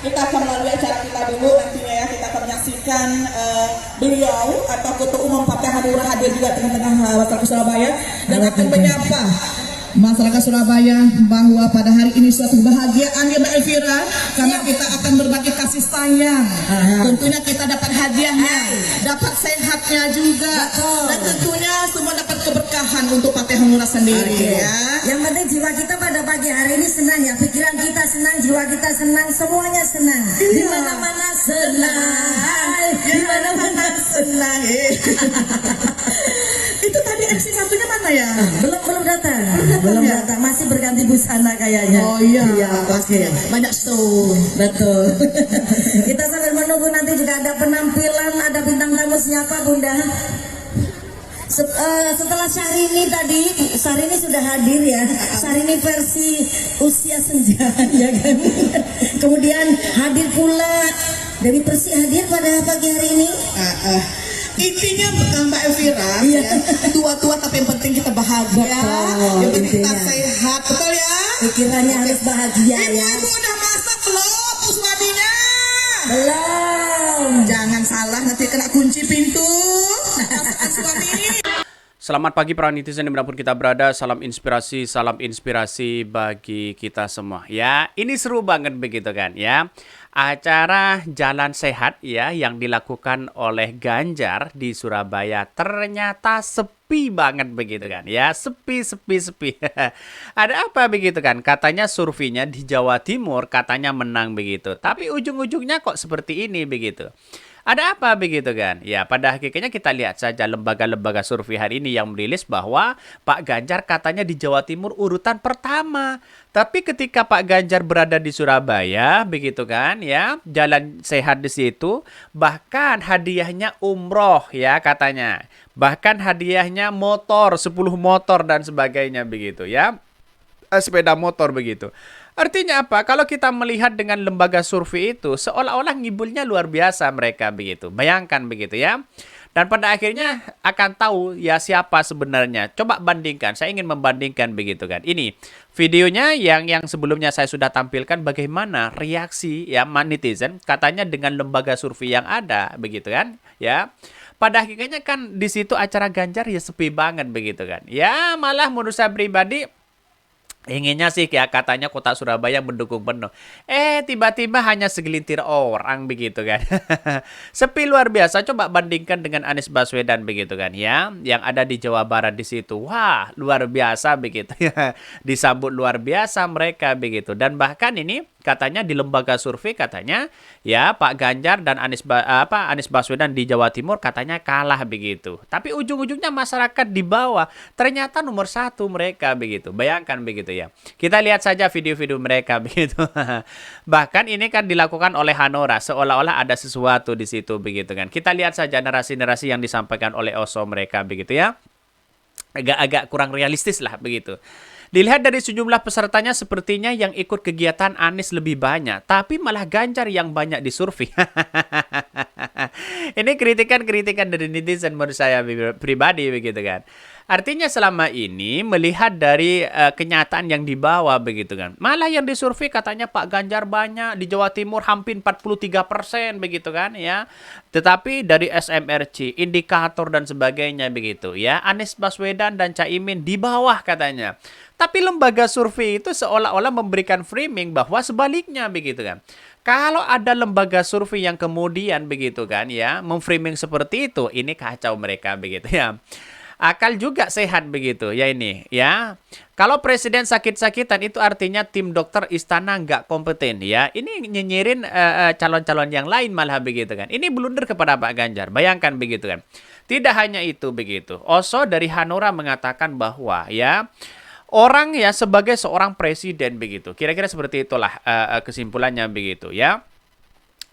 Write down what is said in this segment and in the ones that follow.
Kita akan melalui acara kita dulu nantinya ya, kita akan menyaksikan beliau atau Ketua Umum Partai Hanura hadir juga tengah-tengah masyarakat Surabaya dan akan menyapa masyarakat Surabaya bahwa pada hari ini suatu kebahagiaan ya Mbak Elvira, karena kita akan berbagi kasih sayang. Tentunya kita dapat hadiahnya, dapat sehatnya juga, dan tentunya semua dapat keberkahan untuk Partai Hanura sendiri ya. Yang penting jiwa kita pada pagi hari ini senang ya, pikiran kita senang, jiwa kita senang, semuanya senang. Di mana-mana senang, di mana-mana senang. Itu tadi MC satunya mana ya? Belum datang. Belum datang, masih berganti busana kayaknya. Oh iya, pasti. banyak show. Betul. Kita sambil menunggu nanti juga ada penampilan, ada bintang tamu siapa Bunda? Setelah Syahrini tadi, Syahrini sudah hadir ya. Syahrini versi usia senja ya kan. Kemudian hadir pula Dewi Persik hadir pada pagi hari ini. Intinya Mbak Elvira ya, tua-tua tapi yang penting kita bahagia, yang penting kita sehat, betul ya? Pikirannya harus bahagia ya. Ibu udah masak belum suaminya? Belum. Jangan salah nanti kena kunci pintu. Masakan suami. Selamat pagi para netizen dimanapun kita berada, salam inspirasi bagi kita semua. Ya, ini seru banget begitu kan ya. Acara Jalan Sehat ya yang dilakukan oleh Ganjar di Surabaya ternyata sepi banget begitu kan ya. Sepi. Ada apa begitu kan? Katanya surveinya di Jawa Timur katanya menang begitu. Tapi ujung-ujungnya kok seperti ini begitu. Ada apa begitu kan? Ya, pada hakikatnya kita lihat saja lembaga-lembaga survei hari ini yang merilis bahwa Pak Ganjar katanya di Jawa Timur urutan pertama. Tapi ketika Pak Ganjar berada di Surabaya, begitu kan, ya, Jalan Sehat di situ, bahkan hadiahnya umroh ya katanya. Bahkan hadiahnya motor, 10 motor dan sebagainya begitu ya. Sepeda motor begitu. Artinya apa? Kalau kita melihat dengan lembaga survei itu, seolah-olah ngibulnya luar biasa mereka begitu. Bayangkan begitu ya. Dan pada akhirnya akan tahu ya siapa sebenarnya. Coba bandingkan. Saya ingin membandingkan begitu kan. Ini videonya yang sebelumnya saya sudah tampilkan bagaimana reaksi ya netizen katanya dengan lembaga survei yang ada begitu kan ya. Pada akhirnya kan di situ acara Ganjar ya sepi banget begitu kan. Ya malah menurut saya pribadi inginnya sih ya katanya kota Surabaya mendukung penuh. Tiba-tiba hanya segelintir orang begitu kan. Sepi luar biasa. Coba bandingkan dengan Anies Baswedan begitu kan ya. Yang ada di Jawa Barat di situ. Wah, luar biasa begitu ya. Disambut luar biasa mereka begitu. Dan bahkan ini katanya di lembaga survei katanya ya Pak Ganjar dan Anies Baswedan di Jawa Timur katanya kalah begitu. Tapi ujung-ujungnya masyarakat di bawah ternyata nomor 1 mereka begitu. Bayangkan begitu ya. Kita lihat saja video-video mereka begitu. Bahkan ini kan dilakukan oleh Hanura seolah-olah ada sesuatu di situ begitu kan. Kita lihat saja narasi-narasi yang disampaikan oleh Oso mereka begitu ya. Agak kurang realistis lah begitu. Dilihat dari sejumlah pesertanya sepertinya yang ikut kegiatan Anies lebih banyak, tapi malah Ganjar yang banyak disurvei. Ini kritikan dari netizen menurut saya pribadi begitu kan. Artinya selama ini melihat dari kenyataan yang dibawa begitu kan. Malah yang disurvei katanya Pak Ganjar banyak, di Jawa Timur hampir 43% begitu kan ya. Tetapi dari SMRC, indikator dan sebagainya begitu ya. Anies Baswedan dan Caimin di bawah katanya. Tapi lembaga survei itu seolah-olah memberikan framing bahwa sebaliknya begitu kan. Kalau ada lembaga survei yang kemudian begitu kan ya, memframing seperti itu, ini kacau mereka begitu ya. Akal juga sehat begitu ya ini ya. Kalau presiden sakit-sakitan itu artinya tim dokter istana nggak kompeten ya. Ini nyinyirin calon-calon yang lain malah begitu kan. Ini blunder kepada Pak Ganjar. Bayangkan begitu kan. Tidak hanya itu begitu. Oso dari Hanura mengatakan bahwa ya orang ya sebagai seorang presiden begitu. Kira-kira seperti itulah kesimpulannya begitu ya.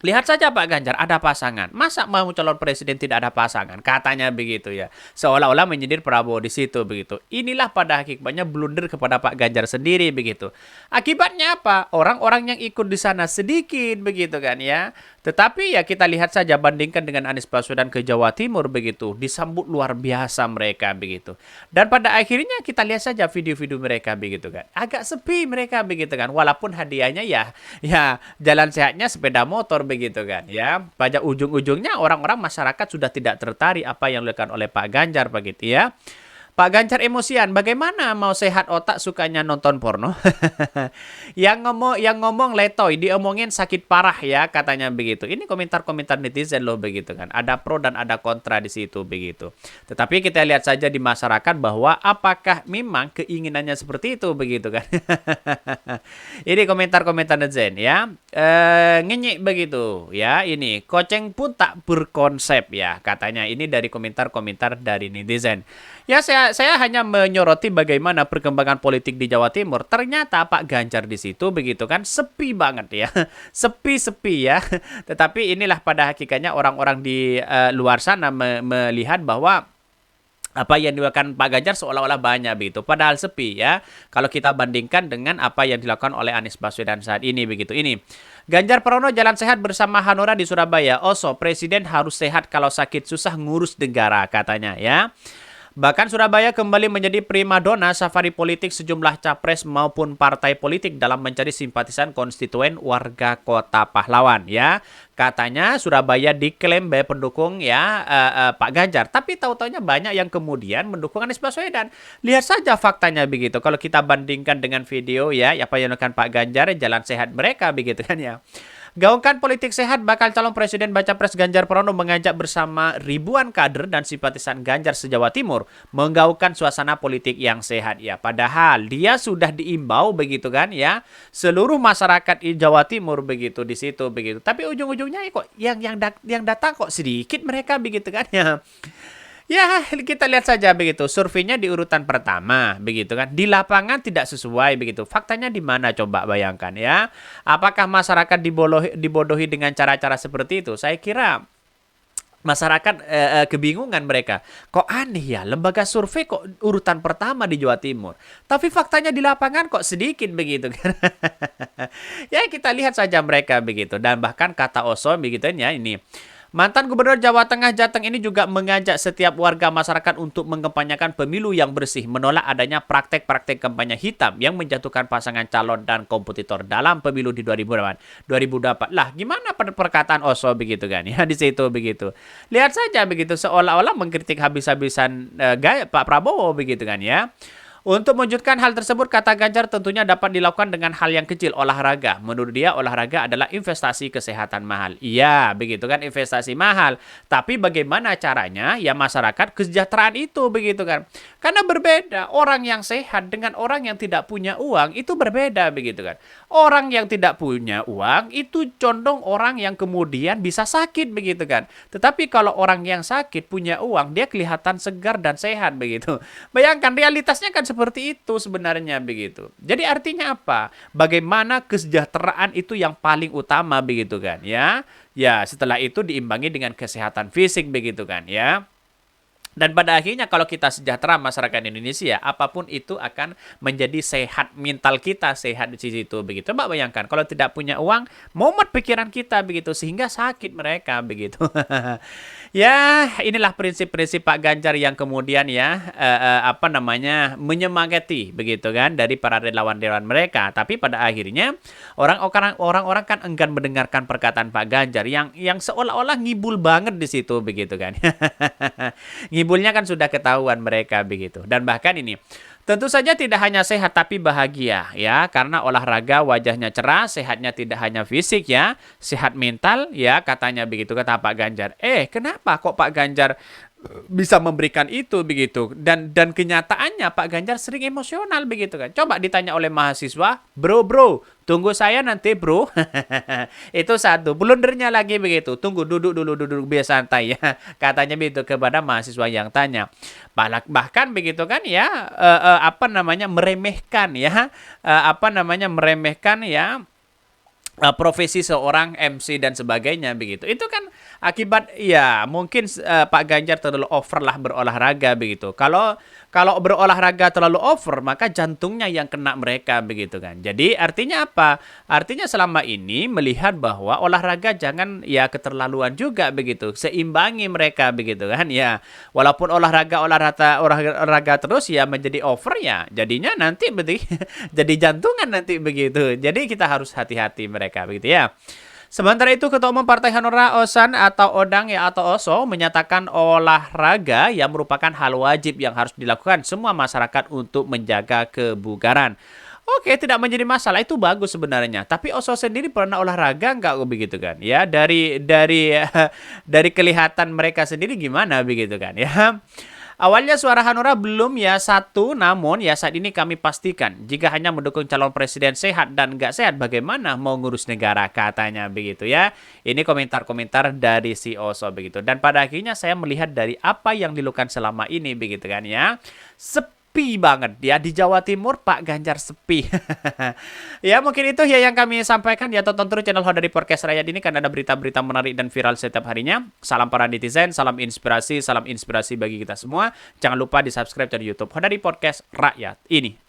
Lihat saja Pak Ganjar ada pasangan. Masa mau calon presiden tidak ada pasangan? Katanya begitu ya. Seolah-olah menyindir Prabowo di situ begitu. Inilah pada hakikatnya blunder kepada Pak Ganjar sendiri begitu. Akibatnya apa? Orang-orang yang ikut di sana sedikit begitu kan ya. Tetapi ya kita lihat saja bandingkan dengan Anies Baswedan ke Jawa Timur begitu. Disambut luar biasa mereka begitu. Dan pada akhirnya kita lihat saja video-video mereka begitu kan. Agak sepi mereka begitu kan. Walaupun hadiahnya ya jalan sehatnya sepeda motor begitu kan ya. Pada ujung-ujungnya orang-orang masyarakat sudah tidak tertarik apa yang dilakukan oleh Pak Ganjar begitu ya. Pak Ganjar emosian, bagaimana mau sehat otak sukanya nonton porno? yang ngomong letoy, diomongin sakit parah ya katanya begitu. Ini komentar-komentar netizen loh begitu kan. Ada pro dan ada kontra di situ begitu. Tetapi kita lihat saja di masyarakat bahwa apakah memang keinginannya seperti itu begitu kan. Ini komentar-komentar netizen ya. Ngenyek begitu ya. Ini Koceng pun tak berkonsep ya katanya. Ini dari komentar-komentar dari netizen. Ya saya hanya menyoroti bagaimana perkembangan politik di Jawa Timur. Ternyata Pak Ganjar di situ begitu kan sepi banget ya. Sepi-sepi ya. Tetapi inilah pada hakikatnya orang-orang di luar sana melihat bahwa apa yang dilakukan Pak Ganjar seolah-olah banyak begitu. Padahal sepi ya. Kalau kita bandingkan dengan apa yang dilakukan oleh Anies Baswedan saat ini begitu. Ini Ganjar Pranowo jalan sehat bersama Hanura di Surabaya. Oso, presiden harus sehat kalau sakit susah ngurus negara katanya ya. Bahkan Surabaya kembali menjadi primadona safari politik sejumlah capres maupun partai politik dalam mencari simpatisan konstituen warga kota pahlawan ya. Katanya Surabaya diklaim sebagai pendukung ya Pak Ganjar. Tapi tahu-taunya banyak yang kemudian mendukung Anies Baswedan. Lihat saja faktanya begitu. Kalau kita bandingkan dengan video ya apa yang dilakukan Pak Ganjar, jalan sehat mereka begitu kan ya. Gaungkan politik sehat, bakal calon presiden baca pres Ganjar Pranowo mengajak bersama ribuan kader dan simpatisan Ganjar se-Jawa Timur menggaungkan suasana politik yang sehat ya. Padahal dia sudah diimbau begitu kan ya, seluruh masyarakat di Jawa Timur begitu di situ begitu. Tapi ujung-ujungnya kok yang datang kok sedikit mereka begitu kan ya. Ya, kita lihat saja begitu. Surveinya di urutan pertama, begitu kan. Di lapangan tidak sesuai begitu. Faktanya di mana coba bayangkan ya. Apakah masyarakat dibodohi dengan cara-cara seperti itu? Saya kira masyarakat kebingungan mereka. Kok aneh ya, lembaga survei kok urutan pertama di Jawa Timur. Tapi faktanya di lapangan kok sedikit begitu kan. Ya, kita lihat saja mereka begitu. Dan bahkan kata Oso begitu ya ini. Mantan Gubernur Jawa Tengah Jateng ini juga mengajak setiap warga masyarakat untuk mengempanyakan pemilu yang bersih, menolak adanya praktek-praktek kampanye hitam yang menjatuhkan pasangan calon dan kompetitor dalam pemilu di 2024. Lah, gimana perkataan Oso begitu kan? Ya di situ begitu. Lihat saja begitu seolah-olah mengkritik habis-habisan gaya Pak Prabowo begitu kan ya. Untuk mewujudkan hal tersebut, kata Ganjar tentunya dapat dilakukan dengan hal yang kecil, olahraga. Menurut dia, olahraga adalah investasi kesehatan mahal. Iya, begitu kan, investasi mahal. Tapi bagaimana caranya? Ya masyarakat kesejahteraan itu, begitu kan. Karena berbeda, orang yang sehat dengan orang yang tidak punya uang, itu berbeda, begitu kan. Orang yang tidak punya uang, itu condong orang yang kemudian bisa sakit, begitu kan. Tetapi kalau orang yang sakit punya uang, dia kelihatan segar dan sehat, begitu. Bayangkan, realitasnya kan seperti itu sebenarnya begitu. Jadi artinya apa? Bagaimana kesejahteraan itu yang paling utama begitu kan ya. Ya, setelah itu diimbangi dengan kesehatan fisik begitu kan ya. Dan pada akhirnya kalau kita sejahtera masyarakat Indonesia, apapun itu akan menjadi sehat, mental kita sehat di situ begitu. Mbak bayangkan kalau tidak punya uang, mumet pikiran kita begitu sehingga sakit mereka begitu. Ya, inilah prinsip-prinsip Pak Ganjar yang kemudian ya menyemangati begitu kan dari para relawan-relawan mereka. Tapi pada akhirnya orang-orang kan enggan mendengarkan perkataan Pak Ganjar yang seolah-olah ngibul banget di situ begitu kan. Ngibulnya kan sudah ketahuan mereka begitu. Dan bahkan ini tentu saja tidak hanya sehat tapi bahagia ya, karena olahraga wajahnya cerah, sehatnya tidak hanya fisik ya, sehat mental ya katanya begitu kata Pak Ganjar. Kenapa kok Pak Ganjar bisa memberikan itu begitu dan kenyataannya Pak Ganjar sering emosional begitu kan. Coba ditanya oleh mahasiswa, bro tunggu saya nanti bro. Itu satu. Blundernya lagi begitu, tunggu duduk biar santai ya, katanya begitu kepada mahasiswa yang tanya. Bahkan begitu kan ya meremehkan ya profesi seorang MC dan sebagainya begitu. Itu kan akibat ya mungkin Pak Ganjar terlalu over lah berolahraga begitu. Kalau berolahraga terlalu over maka jantungnya yang kena mereka begitu kan. Jadi artinya apa? Artinya selama ini melihat bahwa olahraga jangan ya keterlaluan juga begitu. Seimbangi mereka begitu kan ya. Walaupun olahraga terus ya menjadi over ya. Jadinya nanti jadi jantungan nanti begitu. Jadi kita harus hati-hati mereka begitu ya. Sementara itu Ketua Umum Partai Hanura Osan atau Odang ya atau Oso menyatakan olahraga yang merupakan hal wajib yang harus dilakukan semua masyarakat untuk menjaga kebugaran. Oke, tidak menjadi masalah, itu bagus sebenarnya. Tapi Oso sendiri pernah olahraga nggak begitu kan? Ya, dari kelihatan mereka sendiri gimana begitu kan? Ya. Awalnya suara Hanura belum ya satu, namun ya saat ini kami pastikan jika hanya mendukung calon presiden sehat dan nggak sehat, bagaimana mau ngurus negara katanya begitu ya. Ini komentar-komentar dari si Oso begitu. Dan pada akhirnya saya melihat dari apa yang dilakukan selama ini begitu kan ya. Sepi banget ya di Jawa Timur Pak Ganjar sepi. Ya mungkin itu ya yang kami sampaikan ya, tonton terus channel Hodari Podcast Rakyat ini kan ada berita-berita menarik dan viral setiap harinya. Salam para netizen, salam inspirasi bagi kita semua. Jangan lupa di subscribe channel YouTube Hodari Podcast Rakyat ini.